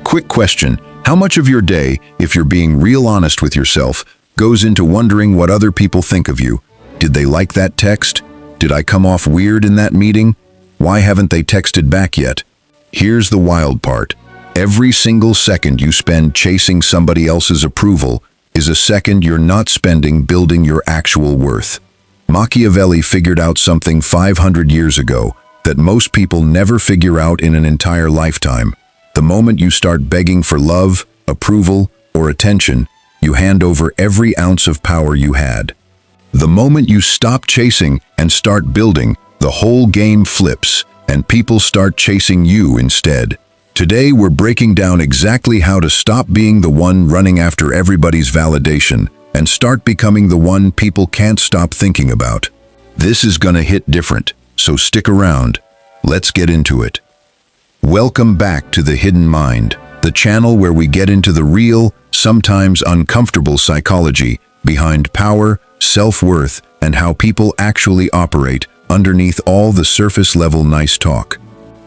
Quick question, how much of your day, if you're being real honest with yourself, goes into wondering what other people think of you? Did they like that text? Did I come off weird in that meeting? Why haven't they texted back yet? Here's the wild part. Every single second you spend chasing somebody else's approval is a second you're not spending building your actual worth. Machiavelli figured out something 500 years ago that most people never figure out in an entire lifetime. The moment you start begging for love, approval, or attention, you hand over every ounce of power you had. The moment you stop chasing and start building, the whole game flips, and people start chasing you instead. Today we're breaking down exactly how to stop being the one running after everybody's validation and start becoming the one people can't stop thinking about. This is gonna hit different, so stick around. Let's get into it. Welcome back to The Hidden Mind, the channel where we get into the real, sometimes uncomfortable psychology behind power, self-worth, and how people actually operate underneath all the surface-level nice talk.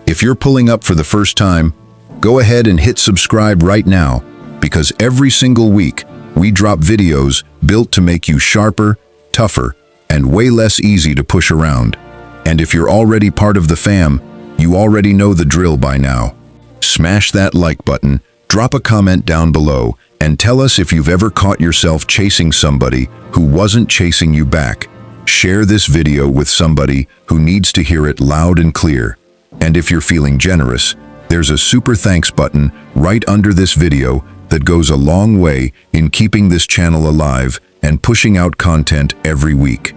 If you're pulling up for the first time, go ahead and hit subscribe right now, because every single week we drop videos built to make you sharper, tougher, and way less easy to push around. And if you're already part of the fam, you already know the drill by now. Smash that like button, drop a comment down below, and tell us if you've ever caught yourself chasing somebody who wasn't chasing you back. Share this video with somebody who needs to hear it loud and clear. And if you're feeling generous, there's a super thanks button right under this video that goes a long way in keeping this channel alive and pushing out content every week.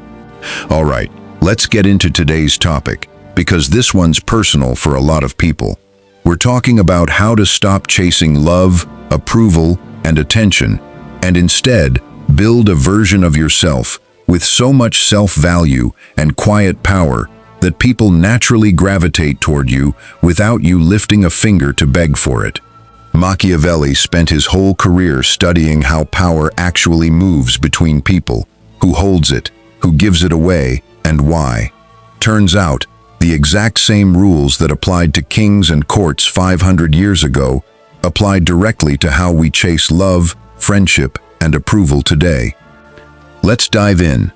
All right, let's get into today's topic, because this one's personal for a lot of people. We're talking about how to stop chasing love, approval, and attention, and instead build a version of yourself with so much self-value and quiet power that people naturally gravitate toward you without you lifting a finger to beg for it. Machiavelli spent his whole career studying how power actually moves between people, who holds it, who gives it away, and why. Turns out, the exact same rules that applied to kings and courts 500 years ago apply directly to how we chase love, friendship, and approval today. Let's dive in.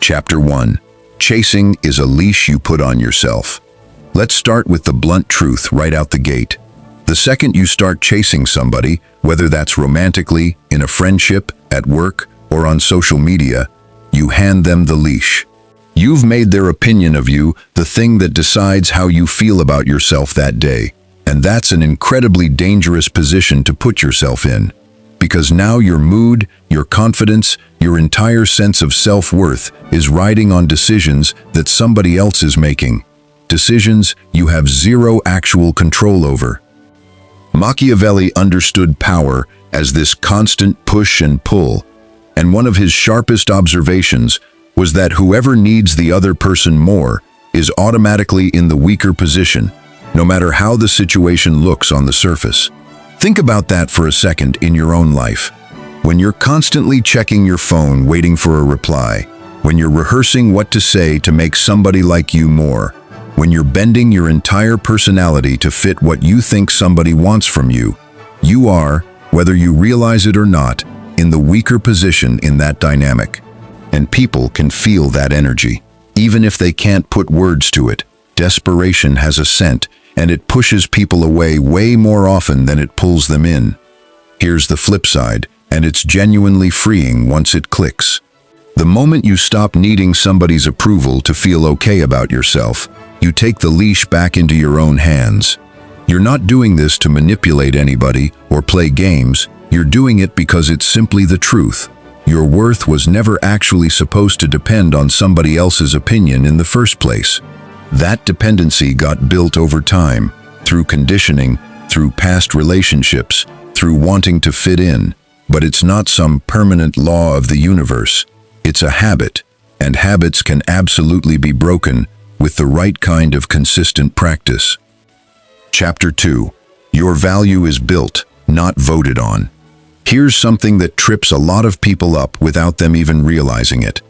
Chapter 1. Chasing is a leash you put on yourself. Let's start with the blunt truth right out the gate. The second you start chasing somebody, whether that's romantically, in a friendship, at work, or on social media, you hand them the leash. You've made their opinion of you the thing that decides how you feel about yourself that day. And that's an incredibly dangerous position to put yourself in. Because now your mood, your confidence, your entire sense of self-worth is riding on decisions that somebody else is making. Decisions you have zero actual control over. Machiavelli understood power as this constant push and pull, and one of his sharpest observations was that whoever needs the other person more is automatically in the weaker position, no matter how the situation looks on the surface. Think about that for a second in your own life. When you're constantly checking your phone waiting for a reply, when you're rehearsing what to say to make somebody like you more, when you're bending your entire personality to fit what you think somebody wants from you, you are, whether you realize it or not, in the weaker position in that dynamic. And people can feel that energy. Even if they can't put words to it, desperation has a scent, and it pushes people away way more often than it pulls them in. Here's the flip side, and it's genuinely freeing once it clicks. The moment you stop needing somebody's approval to feel okay about yourself, you take the leash back into your own hands. You're not doing this to manipulate anybody or play games, you're doing it because it's simply the truth. Your worth was never actually supposed to depend on somebody else's opinion in the first place. That dependency got built over time, through conditioning, through past relationships, through wanting to fit in. But it's not some permanent law of the universe. It's a habit, and habits can absolutely be broken with the right kind of consistent practice. Chapter 2. Your value is built, not voted on. Here's something that trips a lot of people up without them even realizing it.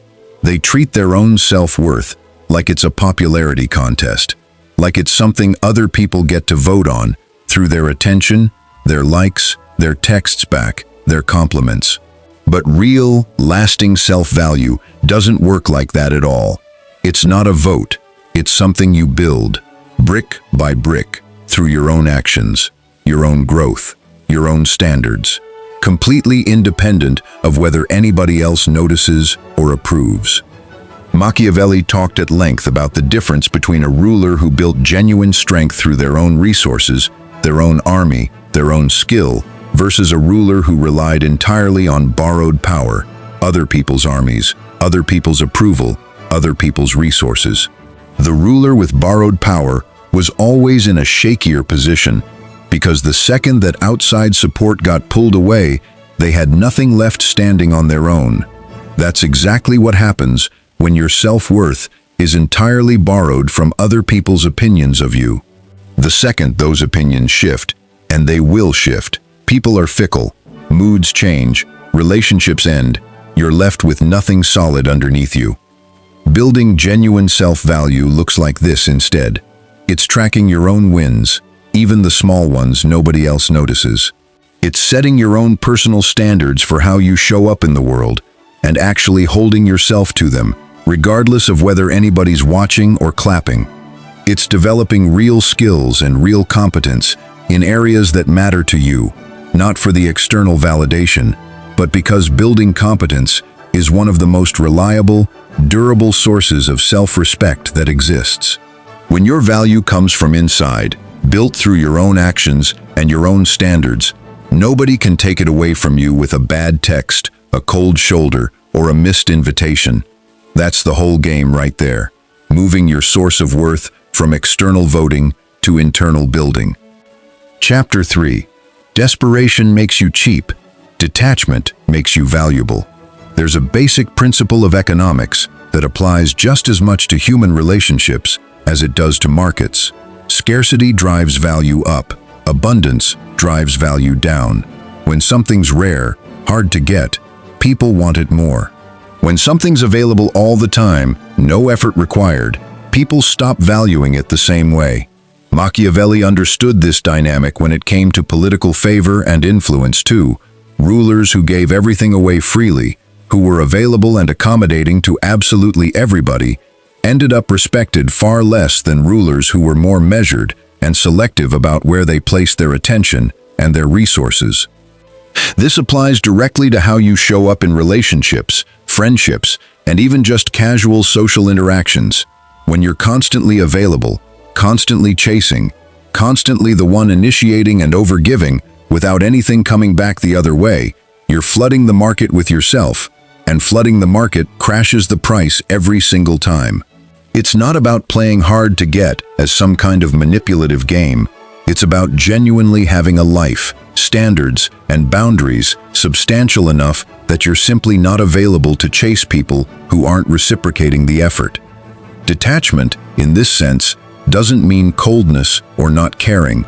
They treat their own self-worth like it's a popularity contest, like it's something other people get to vote on through their attention, their likes, their texts back, their compliments. But real, lasting self-value doesn't work like that at all. It's not a vote. It's something you build, brick by brick, through your own actions, your own growth, your own standards, completely independent of whether anybody else notices or approves. Machiavelli talked at length about the difference between a ruler who built genuine strength through their own resources, their own army, their own skill, versus a ruler who relied entirely on borrowed power, other people's armies, other people's approval, other people's resources. The ruler with borrowed power was always in a shakier position, because the second that outside support got pulled away, they had nothing left standing on their own. That's exactly what happens when your self-worth is entirely borrowed from other people's opinions of you. The second those opinions shift, and they will shift, people are fickle, moods change, relationships end, you're left with nothing solid underneath you. Building genuine self-value looks like this instead. It's tracking your own wins, even the small ones nobody else notices. It's setting your own personal standards for how you show up in the world, and actually holding yourself to them, regardless of whether anybody's watching or clapping. It's developing real skills and real competence in areas that matter to you, not for the external validation, but because building competence is one of the most reliable, durable sources of self-respect that exists. When your value comes from inside, built through your own actions and your own standards, nobody can take it away from you with a bad text, a cold shoulder, or a missed invitation. That's the whole game right there, moving your source of worth from external voting to internal building. Chapter 3. Desperation makes you cheap. Detachment makes you valuable. There's a basic principle of economics that applies just as much to human relationships as it does to markets. Scarcity drives value up. Abundance drives value down. When something's rare, hard to get, people want it more. When something's available all the time, no effort required, people stop valuing it the same way. Machiavelli understood this dynamic when it came to political favor and influence too. Rulers who gave everything away freely, who were available and accommodating to absolutely everybody, ended up respected far less than rulers who were more measured and selective about where they placed their attention and their resources. This applies directly to how you show up in relationships, friendships, and even just casual social interactions. When you're constantly available, constantly chasing, constantly the one initiating and overgiving without anything coming back the other way, you're flooding the market with yourself, and flooding the market crashes the price every single time. It's not about playing hard to get as some kind of manipulative game. It's about genuinely having a life, standards, and boundaries substantial enough that you're simply not available to chase people who aren't reciprocating the effort. Detachment, in this sense, doesn't mean coldness or not caring.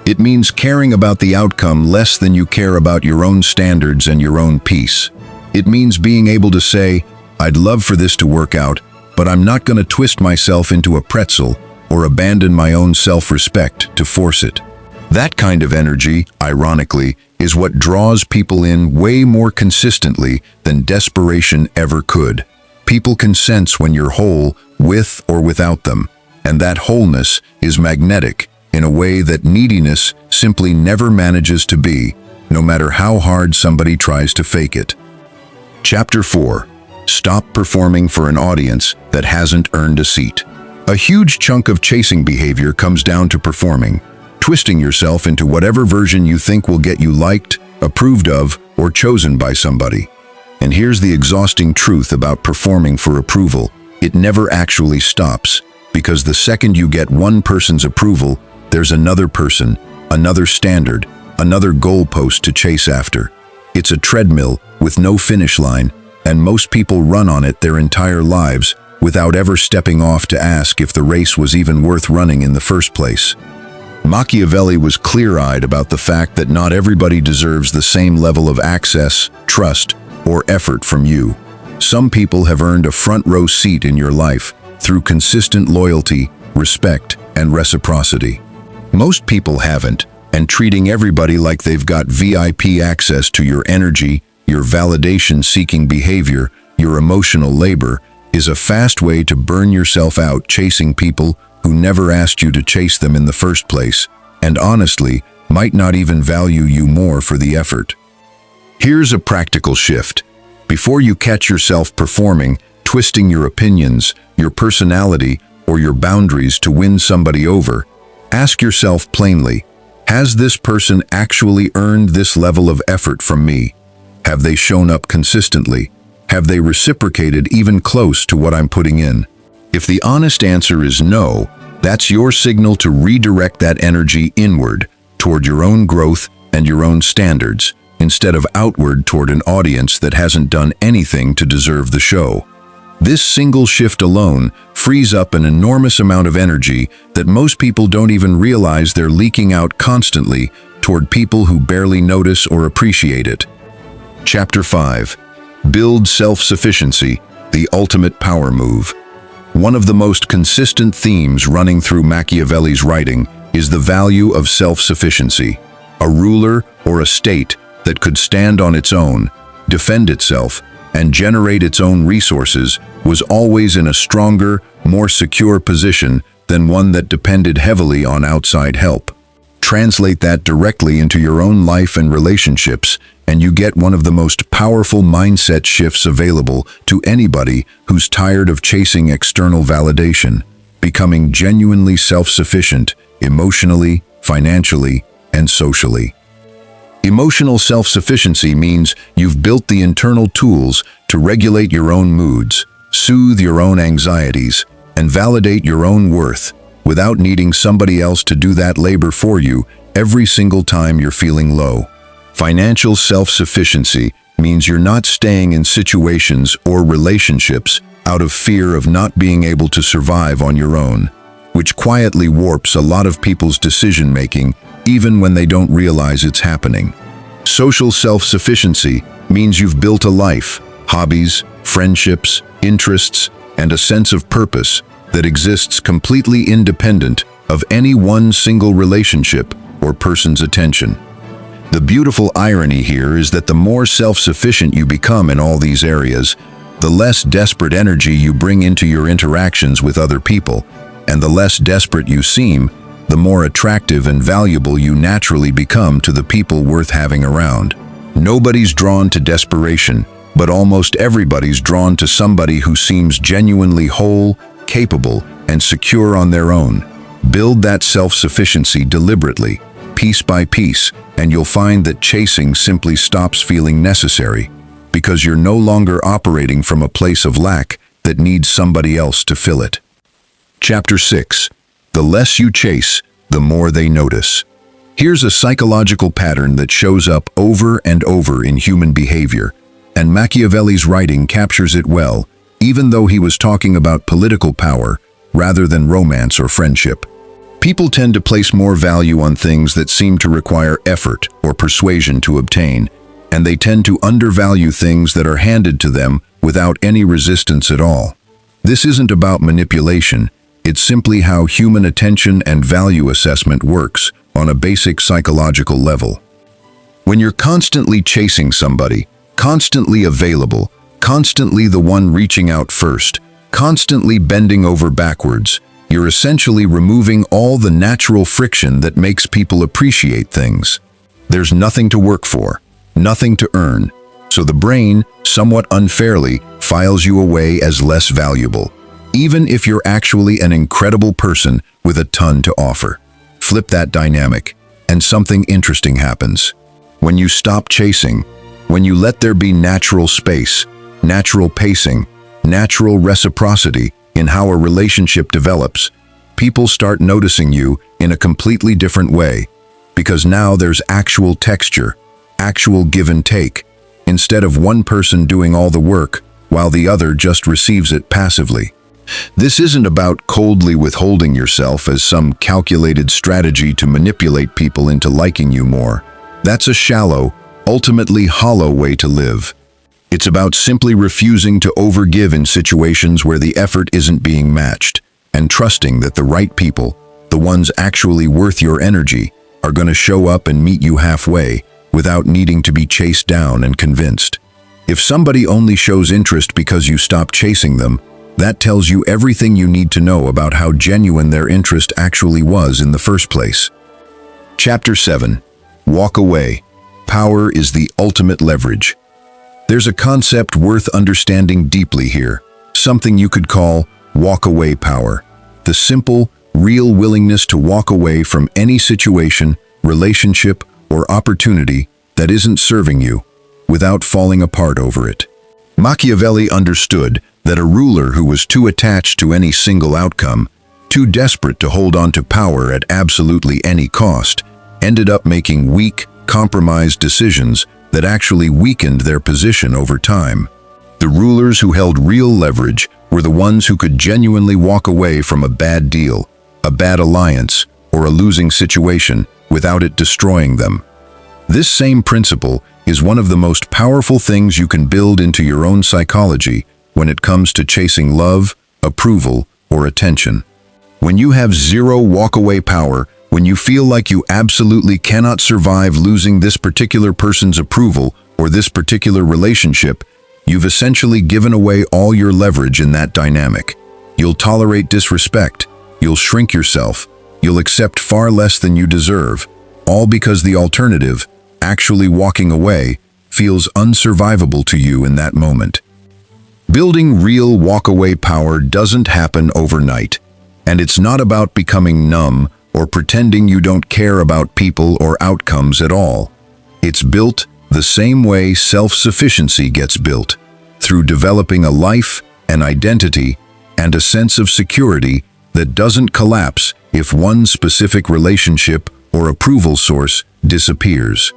It means caring about the outcome less than you care about your own standards and your own peace. It means being able to say, I'd love for this to work out, but I'm not going to twist myself into a pretzel or abandon my own self-respect to force it. That kind of energy, ironically, is what draws people in way more consistently than desperation ever could. People can sense when you're whole, with or without them, and that wholeness is magnetic in a way that neediness simply never manages to be, no matter how hard somebody tries to fake it. Chapter 4. Stop performing for an audience that hasn't earned a seat. A huge chunk of chasing behavior comes down to performing, twisting yourself into whatever version you think will get you liked, approved of, or chosen by somebody. And here's the exhausting truth about performing for approval. It never actually stops, because the second you get one person's approval, there's another person, another standard, another goalpost to chase after. It's a treadmill with no finish line, and most people run on it their entire lives without ever stepping off to ask if the race was even worth running in the first place. Machiavelli was clear-eyed about the fact that not everybody deserves the same level of access, trust, or effort from you. Some people have earned a front-row seat in your life through consistent loyalty, respect, and reciprocity. Most people haven't, and treating everybody like they've got VIP access to your energy, your validation-seeking behavior, your emotional labor, is a fast way to burn yourself out chasing people who never asked you to chase them in the first place, and honestly, might not even value you more for the effort. Here's a practical shift. Before you catch yourself performing, twisting your opinions, your personality, or your boundaries to win somebody over, ask yourself plainly, has this person actually earned this level of effort from me? Have they shown up consistently? Have they reciprocated even close to what I'm putting in? If the honest answer is no, that's your signal to redirect that energy inward, toward your own growth and your own standards, instead of outward toward an audience that hasn't done anything to deserve the show. This single shift alone frees up an enormous amount of energy that most people don't even realize they're leaking out constantly toward people who barely notice or appreciate it. Chapter 5. Build self-sufficiency, the ultimate power move. One of the most consistent themes running through Machiavelli's writing is the value of self-sufficiency. A ruler or a state that could stand on its own, defend itself, and generate its own resources was always in a stronger, more secure position than one that depended heavily on outside help. Translate that directly into your own life and relationships, and you get one of the most powerful mindset shifts available to anybody who's tired of chasing external validation, becoming genuinely self-sufficient emotionally, financially, and socially. Emotional self-sufficiency means you've built the internal tools to regulate your own moods, soothe your own anxieties, and validate your own worth without needing somebody else to do that labor for you every single time you're feeling low. Financial self-sufficiency means you're not staying in situations or relationships out of fear of not being able to survive on your own, which quietly warps a lot of people's decision-making even when they don't realize it's happening. Social self-sufficiency means you've built a life, hobbies, friendships, interests, and a sense of purpose that exists completely independent of any one single relationship or person's attention. The beautiful irony here is that the more self-sufficient you become in all these areas, the less desperate energy you bring into your interactions with other people, and the less desperate you seem, the more attractive and valuable you naturally become to the people worth having around. Nobody's drawn to desperation, but almost everybody's drawn to somebody who seems genuinely whole, capable, and secure on their own. Build that self-sufficiency deliberately, piece by piece, and you'll find that chasing simply stops feeling necessary, because you're no longer operating from a place of lack that needs somebody else to fill it. Chapter 6. The less you chase, the more they notice. Here's a psychological pattern that shows up over and over in human behavior, and Machiavelli's writing captures it well, even though he was talking about political power rather than romance or friendship. People tend to place more value on things that seem to require effort or persuasion to obtain, and they tend to undervalue things that are handed to them without any resistance at all. This isn't about manipulation. It's simply how human attention and value assessment works on a basic psychological level. When you're constantly chasing somebody, constantly available, constantly the one reaching out first, constantly bending over backwards, you're essentially removing all the natural friction that makes people appreciate things. There's nothing to work for, nothing to earn, so the brain, somewhat unfairly, files you away as less valuable, even if you're actually an incredible person with a ton to offer. Flip that dynamic, and something interesting happens. When you stop chasing, when you let there be natural space, natural pacing, natural reciprocity in how a relationship develops, people start noticing you in a completely different way, because now there's actual texture, actual give and take, instead of one person doing all the work while the other just receives it passively. This isn't about coldly withholding yourself as some calculated strategy to manipulate people into liking you more. That's a shallow, ultimately hollow way to live. It's about simply refusing to overgive in situations where the effort isn't being matched, and trusting that the right people, the ones actually worth your energy, are going to show up and meet you halfway without needing to be chased down and convinced. If somebody only shows interest because you stop chasing them, that tells you everything you need to know about how genuine their interest actually was in the first place. Chapter 7. Walk away. Power is the ultimate leverage. There's a concept worth understanding deeply here, something you could call walk-away power. The simple, real willingness to walk away from any situation, relationship, or opportunity that isn't serving you, without falling apart over it. Machiavelli understood that a ruler who was too attached to any single outcome, too desperate to hold on to power at absolutely any cost, ended up making weak, compromised decisions that actually weakened their position over time. The rulers who held real leverage were the ones who could genuinely walk away from a bad deal, a bad alliance, or a losing situation without it destroying them. This same principle is one of the most powerful things you can build into your own psychology when it comes to chasing love, approval, or attention. When you have zero walk-away power, when you feel like you absolutely cannot survive losing this particular person's approval or this particular relationship, you've essentially given away all your leverage in that dynamic. You'll tolerate disrespect, you'll shrink yourself, you'll accept far less than you deserve, all because the alternative, actually walking away, feels unsurvivable to you in that moment. Building real walk-away power doesn't happen overnight, and it's not about becoming numb or pretending you don't care about people or outcomes at all. It's built the same way self-sufficiency gets built, through developing a life, an identity, and a sense of security that doesn't collapse if one specific relationship or approval source disappears.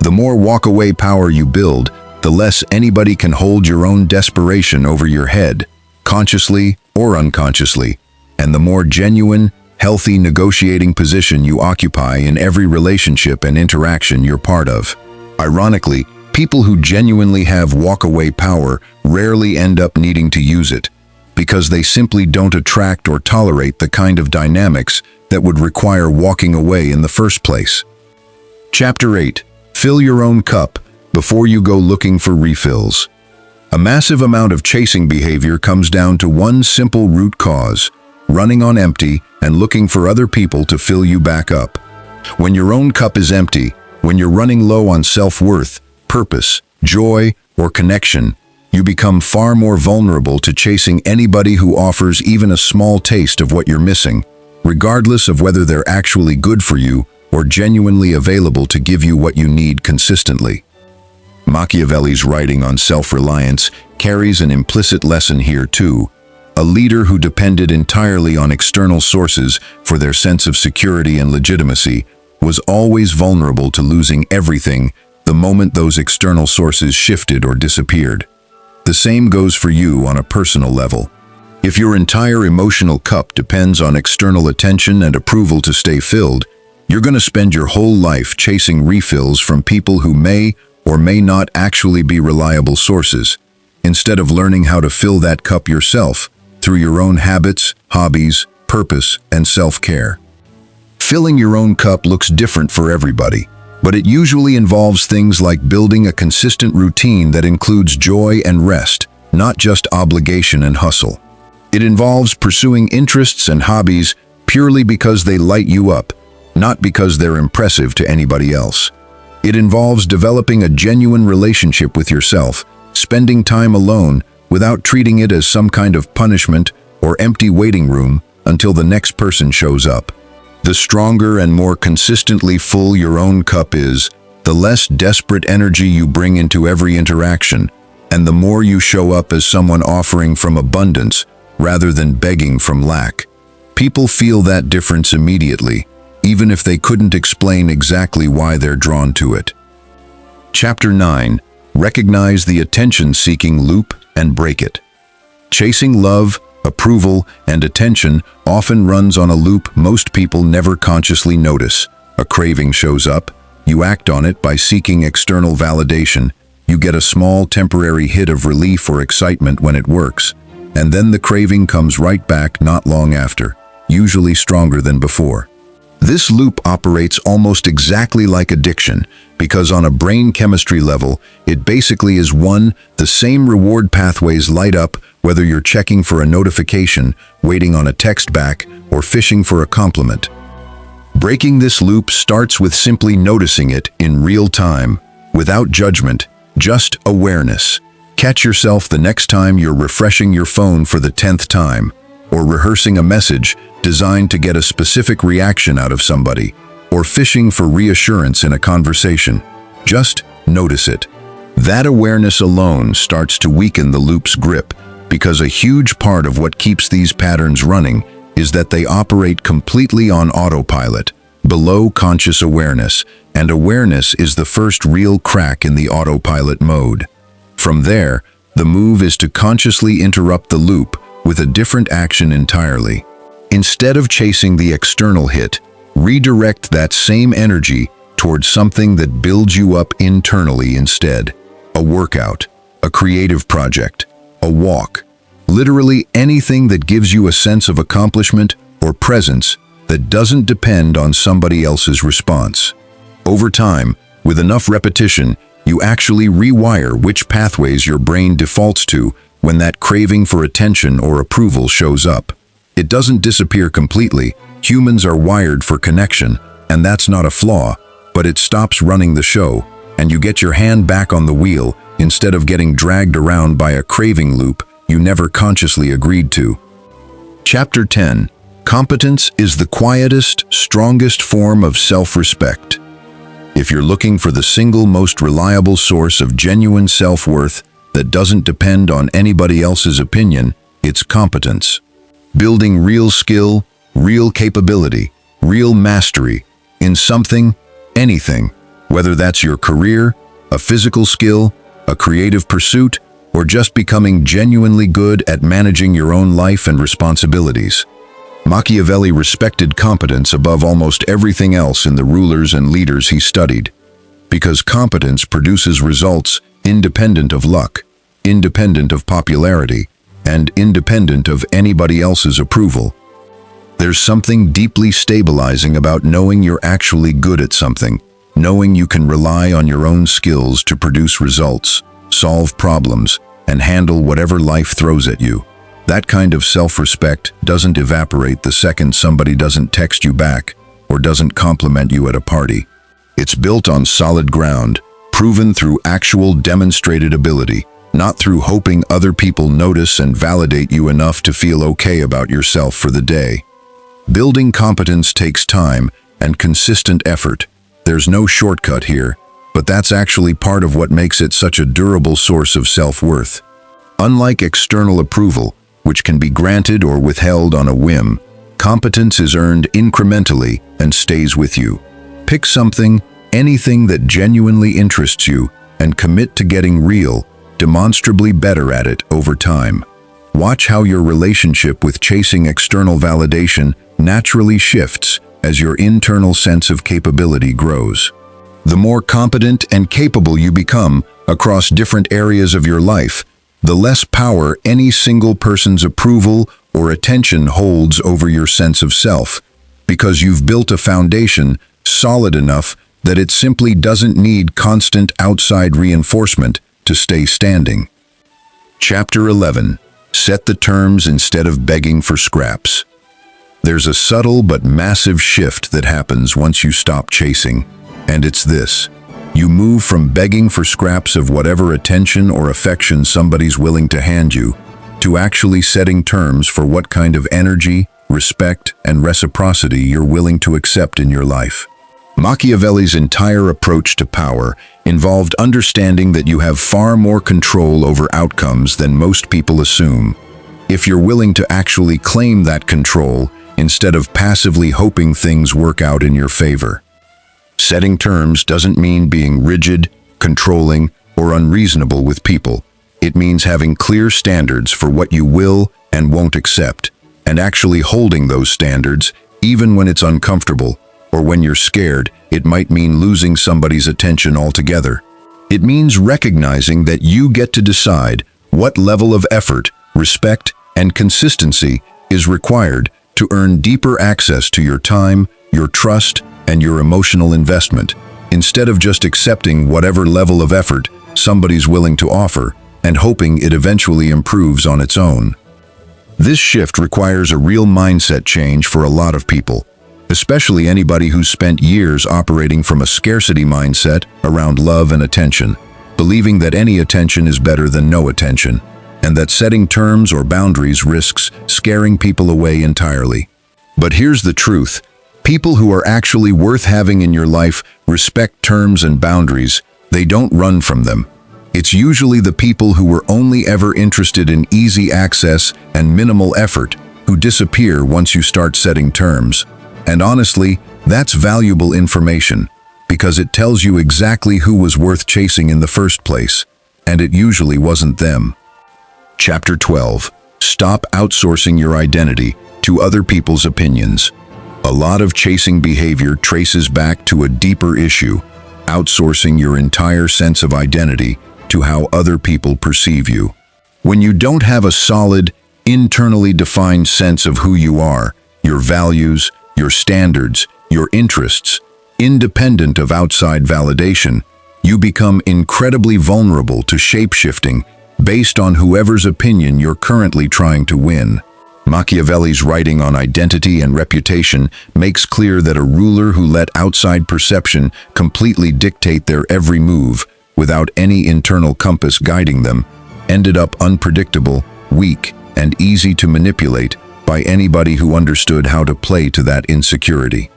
The more walk-away power you build, the less anybody can hold your own desperation over your head, consciously or unconsciously, and the more genuine, healthy negotiating position you occupy in every relationship and interaction you're part of. Ironically, people who genuinely have walk-away power rarely end up needing to use it, because they simply don't attract or tolerate the kind of dynamics that would require walking away in the first place. Chapter 8. Fill your own cup before you go looking for refills. A massive amount of chasing behavior comes down to one simple root cause: running on empty and looking for other people to fill you back up. When your own cup is empty, when you're running low on self-worth, purpose, joy, or connection, you become far more vulnerable to chasing anybody who offers even a small taste of what you're missing, regardless of whether they're actually good for you or genuinely available to give you what you need consistently. Machiavelli's writing on self-reliance carries an implicit lesson here too. A leader who depended entirely on external sources for their sense of security and legitimacy was always vulnerable to losing everything the moment those external sources shifted or disappeared. The same goes for you on a personal level. If your entire emotional cup depends on external attention and approval to stay filled, you're going to spend your whole life chasing refills from people who may or may not actually be reliable sources, instead of learning how to fill that cup yourself through your own habits, hobbies, purpose, and self-care. Filling your own cup looks different for everybody, but it usually involves things like building a consistent routine that includes joy and rest, not just obligation and hustle. It involves pursuing interests and hobbies purely because they light you up, not because they're impressive to anybody else. It involves developing a genuine relationship with yourself, spending time alone without treating it as some kind of punishment or empty waiting room until the next person shows up. The stronger and more consistently full your own cup is, the less desperate energy you bring into every interaction, and the more you show up as someone offering from abundance rather than begging from lack. People feel that difference immediately, even if they couldn't explain exactly why they're drawn to it. Chapter 9. Recognize the attention-seeking loop and break it. Chasing love, approval, and attention often runs on a loop most people never consciously notice. A craving shows up, you act on it by seeking external validation, you get a small temporary hit of relief or excitement when it works, and then the craving comes right back not long after, usually stronger than before. This loop operates almost exactly like addiction, because on a brain chemistry level, it basically is the same reward pathways light up whether you're checking for a notification, waiting on a text back, or fishing for a compliment. Breaking this loop starts with simply noticing it in real time, without judgment, just awareness. Catch yourself the next time you're refreshing your phone for the 10th time, or rehearsing a message designed to get a specific reaction out of somebody, or fishing for reassurance in a conversation. Just notice it. That awareness alone starts to weaken the loop's grip, because a huge part of what keeps these patterns running is that they operate completely on autopilot, below conscious awareness, and awareness is the first real crack in the autopilot mode. From there, the move is to consciously interrupt the loop with a different action entirely. Instead of chasing the external hit, redirect that same energy towards something that builds you up internally instead. A workout, a creative project, a walk. Literally anything that gives you a sense of accomplishment or presence that doesn't depend on somebody else's response. Over time, with enough repetition, you actually rewire which pathways your brain defaults to when that craving for attention or approval shows up. It doesn't disappear completely. Humans are wired for connection, and that's not a flaw, but it stops running the show, and you get your hand back on the wheel instead of getting dragged around by a craving loop you never consciously agreed to. Chapter 10. Competence is the quietest, strongest form of self-respect. If you're looking for the single most reliable source of genuine self-worth that doesn't depend on anybody else's opinion, it's competence. Building real skill, real capability, real mastery in something, anything, whether that's your career, a physical skill, a creative pursuit, or just becoming genuinely good at managing your own life and responsibilities. Machiavelli respected competence above almost everything else in the rulers and leaders he studied, because competence produces results independent of luck, independent of popularity, and independent of anybody else's approval. There's something deeply stabilizing about knowing you're actually good at something, knowing you can rely on your own skills to produce results, solve problems, and handle whatever life throws at you. That kind of self-respect doesn't evaporate the second somebody doesn't text you back or doesn't compliment you at a party. It's built on solid ground, proven through actual demonstrated ability, not through hoping other people notice and validate you enough to feel okay about yourself for the day. Building competence takes time and consistent effort. There's no shortcut here, but that's actually part of what makes it such a durable source of self-worth. Unlike external approval, which can be granted or withheld on a whim, competence is earned incrementally and stays with you. Pick something, anything that genuinely interests you, and commit to getting real, demonstrably better at it over time. Watch how your relationship with chasing external validation naturally shifts as your internal sense of capability grows. The more competent and capable you become across different areas of your life, the less power any single person's approval or attention holds over your sense of self, because you've built a foundation solid enough that it simply doesn't need constant outside reinforcement to stay standing. Chapter 11. Set the terms instead of begging for scraps. There's a subtle but massive shift that happens once you stop chasing, and it's this. You move from begging for scraps of whatever attention or affection somebody's willing to hand you, to actually setting terms for what kind of energy, respect, and reciprocity you're willing to accept in your life. Machiavelli's entire approach to power involved understanding that you have far more control over outcomes than most people assume, if you're willing to actually claim that control instead of passively hoping things work out in your favor. Setting terms doesn't mean being rigid, controlling, or unreasonable with people. It means having clear standards for what you will and won't accept, and actually holding those standards even when it's uncomfortable, or when you're scared it might mean losing somebody's attention altogether. It means recognizing that you get to decide what level of effort, respect, and consistency is required to earn deeper access to your time, your trust, and your emotional investment, instead of just accepting whatever level of effort somebody's willing to offer and hoping it eventually improves on its own. This shift requires a real mindset change for a lot of people, especially anybody who's spent years operating from a scarcity mindset around love and attention, believing that any attention is better than no attention, and that setting terms or boundaries risks scaring people away entirely. But here's the truth. People who are actually worth having in your life respect terms and boundaries. They don't run from them. It's usually the people who were only ever interested in easy access and minimal effort who disappear once you start setting terms. And honestly, that's valuable information, because it tells you exactly who was worth chasing in the first place, and it usually wasn't them. Chapter 12. Stop outsourcing your identity to other people's opinions. A lot of chasing behavior traces back to a deeper issue: outsourcing your entire sense of identity to how other people perceive you. When you don't have a solid, internally defined sense of who you are, your values, your standards, your interests, independent of outside validation, you become incredibly vulnerable to shape-shifting based on whoever's opinion you're currently trying to win. Machiavelli's writing on identity and reputation makes clear that a ruler who let outside perception completely dictate their every move without any internal compass guiding them ended up unpredictable, weak, and easy to manipulate by anybody who understood how to play to that insecurity.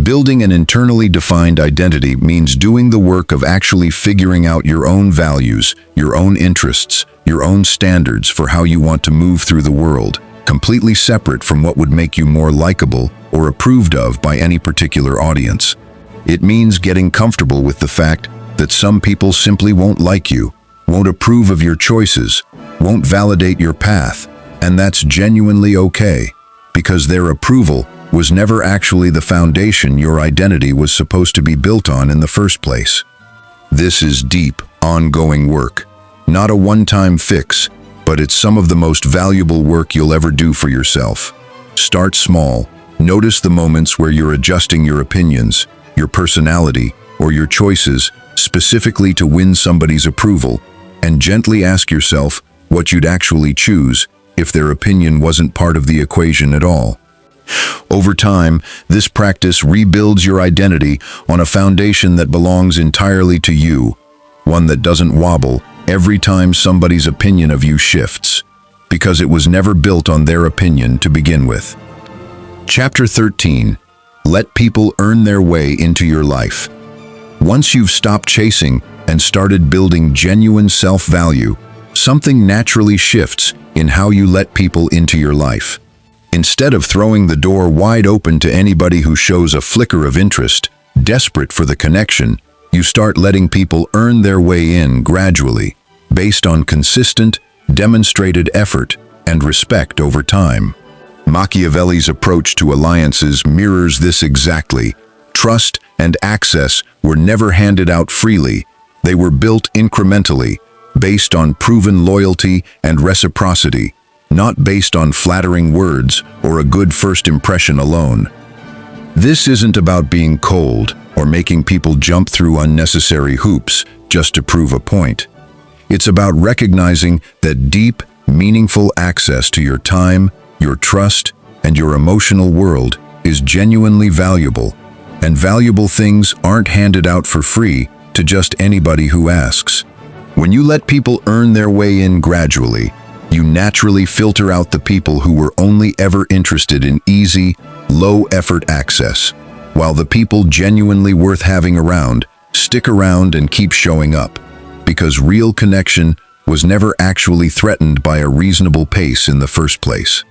Building an internally defined identity means doing the work of actually figuring out your own values, your own interests, your own standards for how you want to move through the world, completely separate from what would make you more likable or approved of by any particular audience. It means getting comfortable with the fact that some people simply won't like you, won't approve of your choices, won't validate your path, and that's genuinely okay, because their approval was never actually the foundation your identity was supposed to be built on in the first place. This is deep, ongoing work, not a one-time fix, but it's some of the most valuable work you'll ever do for yourself. Start small. Notice the moments where you're adjusting your opinions, your personality, or your choices specifically to win somebody's approval, and gently ask yourself what you'd actually choose if their opinion wasn't part of the equation at all. Over time, this practice rebuilds your identity on a foundation that belongs entirely to you, one that doesn't wobble every time somebody's opinion of you shifts, because it was never built on their opinion to begin with. Chapter 13. Let people earn their way into your life. Once you've stopped chasing and started building genuine self-value, something naturally shifts in how you let people into your life. Instead of throwing the door wide open to anybody who shows a flicker of interest, desperate for the connection, you start letting people earn their way in gradually, based on consistent, demonstrated effort and respect over time. Machiavelli's approach to alliances mirrors this exactly. Trust and access were never handed out freely. They were built incrementally, based on proven loyalty and reciprocity, not based on flattering words or a good first impression alone. This isn't about being cold or making people jump through unnecessary hoops just to prove a point. It's about recognizing that deep, meaningful access to your time, your trust, and your emotional world is genuinely valuable, and valuable things aren't handed out for free to just anybody who asks. When you let people earn their way in gradually, you naturally filter out the people who were only ever interested in easy, low-effort access, while the people genuinely worth having around stick around and keep showing up, because real connection was never actually threatened by a reasonable pace in the first place.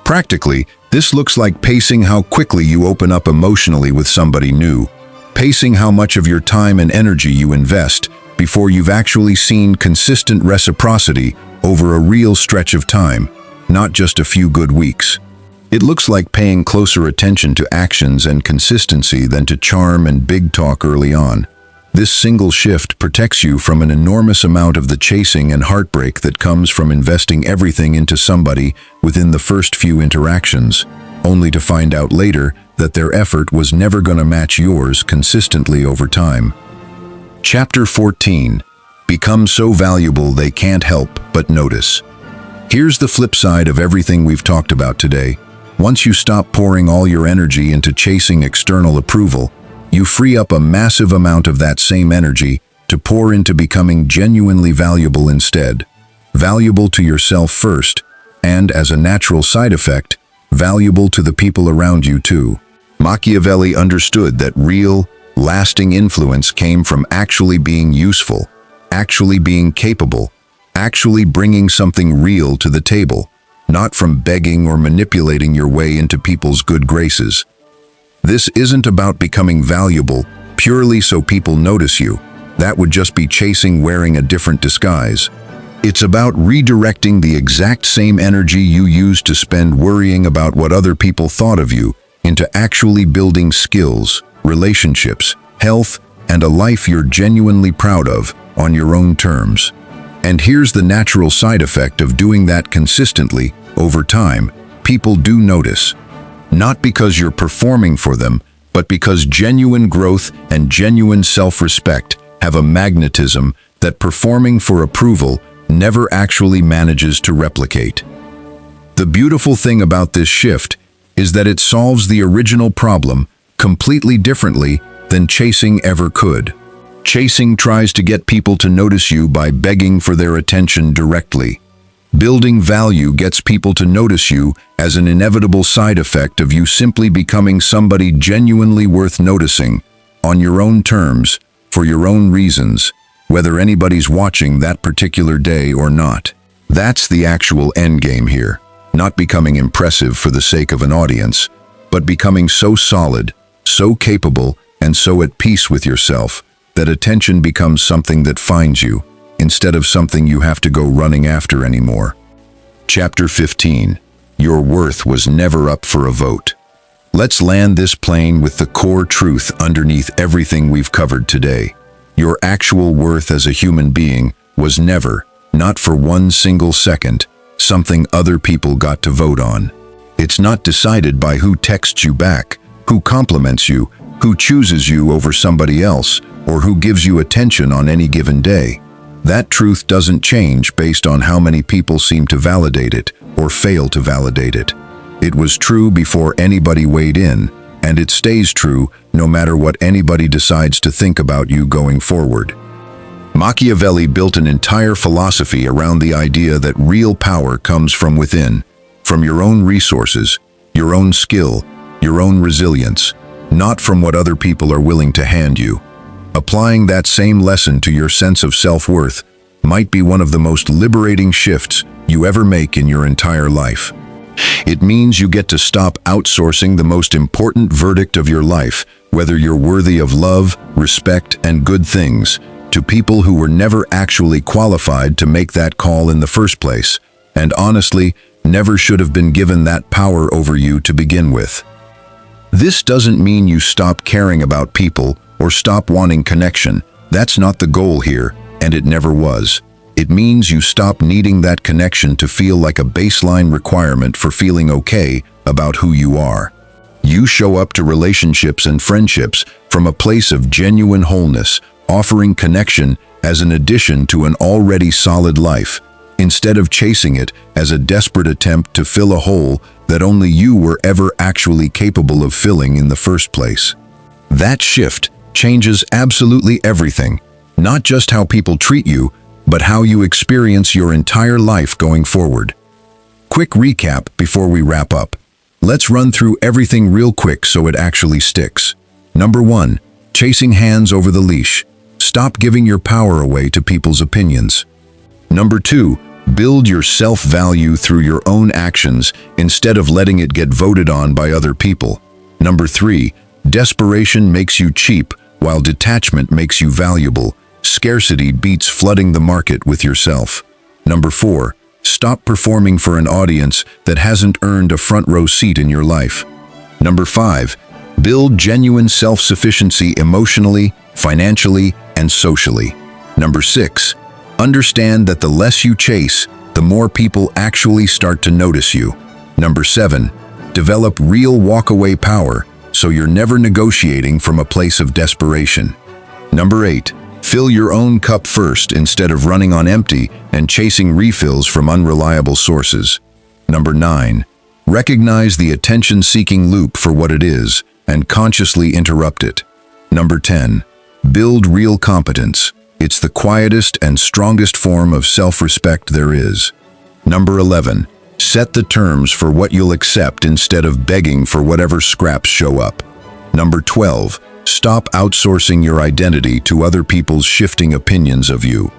Practically, this looks like pacing how quickly you open up emotionally with somebody new, pacing how much of your time and energy you invest before you've actually seen consistent reciprocity over a real stretch of time, not just a few good weeks. It looks like paying closer attention to actions and consistency than to charm and big talk early on. This single shift protects you from an enormous amount of the chasing and heartbreak that comes from investing everything into somebody within the first few interactions, only to find out later that their effort was never going to match yours consistently over time. Chapter 14. Become so valuable they can't help but notice. Here's the flip side of everything we've talked about today. Once you stop pouring all your energy into chasing external approval, you free up a massive amount of that same energy to pour into becoming genuinely valuable instead. Valuable to yourself first, and as a natural side effect, valuable to the people around you too. Machiavelli understood that real, lasting influence came from actually being useful, actually being capable, actually bringing something real to the table, not from begging or manipulating your way into people's good graces. This isn't about becoming valuable purely so people notice you. That would just be chasing wearing a different disguise. It's about redirecting the exact same energy you used to spend worrying about what other people thought of you into actually building skills, relationships, health, and a life you're genuinely proud of on your own terms. And here's the natural side effect of doing that consistently over time. People do notice. Not because you're performing for them, but because genuine growth and genuine self-respect have a magnetism that performing for approval never actually manages to replicate. The beautiful thing about this shift is that it solves the original problem completely differently than chasing ever could. Chasing tries to get people to notice you by begging for their attention directly. Building value gets people to notice you as an inevitable side effect of you simply becoming somebody genuinely worth noticing, on your own terms, for your own reasons, whether anybody's watching that particular day or not. That's the actual endgame here. Not becoming impressive for the sake of an audience, but becoming so solid, so capable, and so at peace with yourself that attention becomes something that finds you, instead of something you have to go running after anymore. Chapter 15. Your worth was never up for a vote. Let's land this plane with the core truth underneath everything we've covered today. Your actual worth as a human being was never, not for one single second, something other people got to vote on. It's not decided by who texts you back, who compliments you, who chooses you over somebody else, or who gives you attention on any given day. That truth doesn't change based on how many people seem to validate it or fail to validate it. It was true before anybody weighed in, and it stays true no matter what anybody decides to think about you going forward. Machiavelli built an entire philosophy around the idea that real power comes from within, from your own resources, your own skill, your own resilience, not from what other people are willing to hand you. Applying that same lesson to your sense of self-worth might be one of the most liberating shifts you ever make in your entire life. It means you get to stop outsourcing the most important verdict of your life, whether you're worthy of love, respect, and good things, to people who were never actually qualified to make that call in the first place, and honestly, never should have been given that power over you to begin with. This doesn't mean you stop caring about people or stop wanting connection. That's not the goal here, and it never was. It means you stop needing that connection to feel like a baseline requirement for feeling okay about who you are. You show up to relationships and friendships from a place of genuine wholeness, offering connection as an addition to an already solid life, instead of chasing it as a desperate attempt to fill a hole that only you were ever actually capable of filling in the first place. That shift changes absolutely everything, not just how people treat you, but how you experience your entire life going forward. Quick recap before we wrap up. Let's run through everything real quick so it actually sticks. Number 1, chasing hands over the leash. Stop giving your power away to people's opinions. Number 2, build your self-value through your own actions instead of letting it get voted on by other people. Number 3, desperation makes you cheap while detachment makes you valuable. Scarcity beats flooding the market with yourself. Number 4, stop performing for an audience that hasn't earned a front row seat in your life. Number 5, build genuine self-sufficiency emotionally, financially, and socially. Number 6, understand that the less you chase, the more people actually start to notice you. Number 7, Develop real walk-away power so you're never negotiating from a place of desperation. Number 8. Fill your own cup first instead of running on empty and chasing refills from unreliable sources. Number 9. Recognize the attention-seeking loop for what it is and consciously interrupt it. Number 10. Build real competence. It's the quietest and strongest form of self-respect there is. Number 11. Set the terms for what you'll accept instead of begging for whatever scraps show up. Number 12. Stop outsourcing your identity to other people's shifting opinions of you.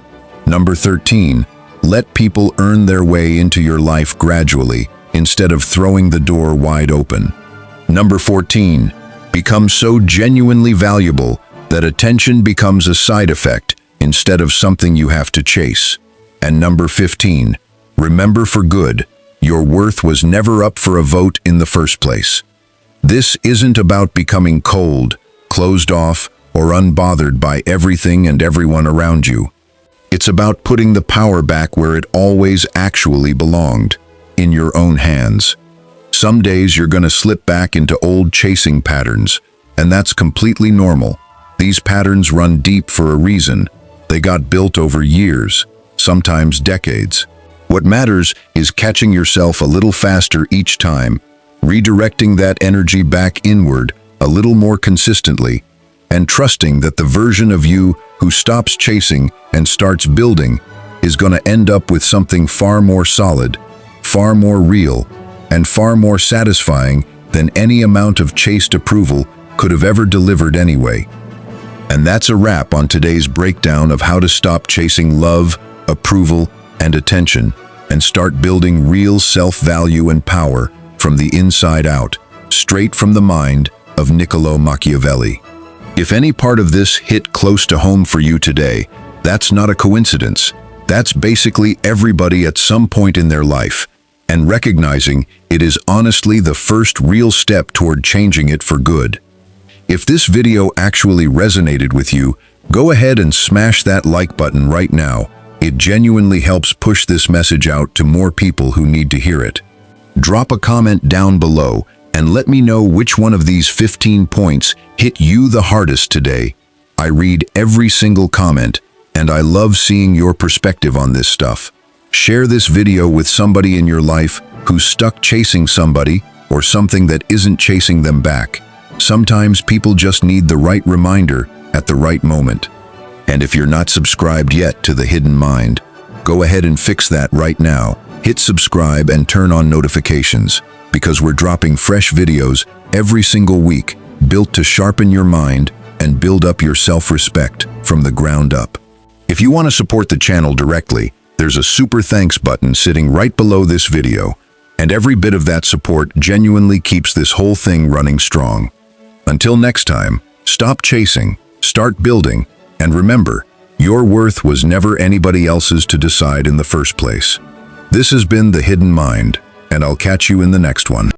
Number 13. Let people earn their way into your life gradually instead of throwing the door wide open. Number 14. Become so genuinely valuable that attention becomes a side effect instead of something you have to chase. And number 15. Remember for good, your worth was never up for a vote in the first place. This isn't about becoming cold, closed off, or unbothered by everything and everyone around you. It's about putting the power back where it always actually belonged, in your own hands. Some days you're going to slip back into old chasing patterns, and that's completely normal. These patterns run deep for a reason. They got built over years, sometimes decades. What matters is catching yourself a little faster each time, redirecting that energy back inward a little more consistently, and trusting that the version of you who stops chasing and starts building is going to end up with something far more solid, far more real, and far more satisfying than any amount of chased approval could have ever delivered anyway. And that's a wrap on today's breakdown of how to stop chasing love, approval, and attention, and start building real self-value and power from the inside out, straight from the mind of Niccolo Machiavelli. If any part of this hit close to home for you today, that's not a coincidence. That's basically everybody at some point in their life, and recognizing it is honestly the first real step toward changing it for good. If this video actually resonated with you, go ahead and smash that like button right now. It genuinely helps push this message out to more people who need to hear it. Drop a comment down below and let me know which one of these 15 points hit you the hardest today. I read every single comment, and I love seeing your perspective on this stuff. Share this video with somebody in your life who's stuck chasing somebody or something that isn't chasing them back. Sometimes people just need the right reminder at the right moment. And if you're not subscribed yet to The Hidden Mind, go ahead and fix that right now. Hit subscribe and turn on notifications, because we're dropping fresh videos every single week, built to sharpen your mind and build up your self-respect from the ground up. If you want to support the channel directly, there's a super thanks button sitting right below this video, and every bit of that support genuinely keeps this whole thing running strong. Until next time, stop chasing, start building, and remember, your worth was never anybody else's to decide in the first place. This has been The Hidden Mind, and I'll catch you in the next one.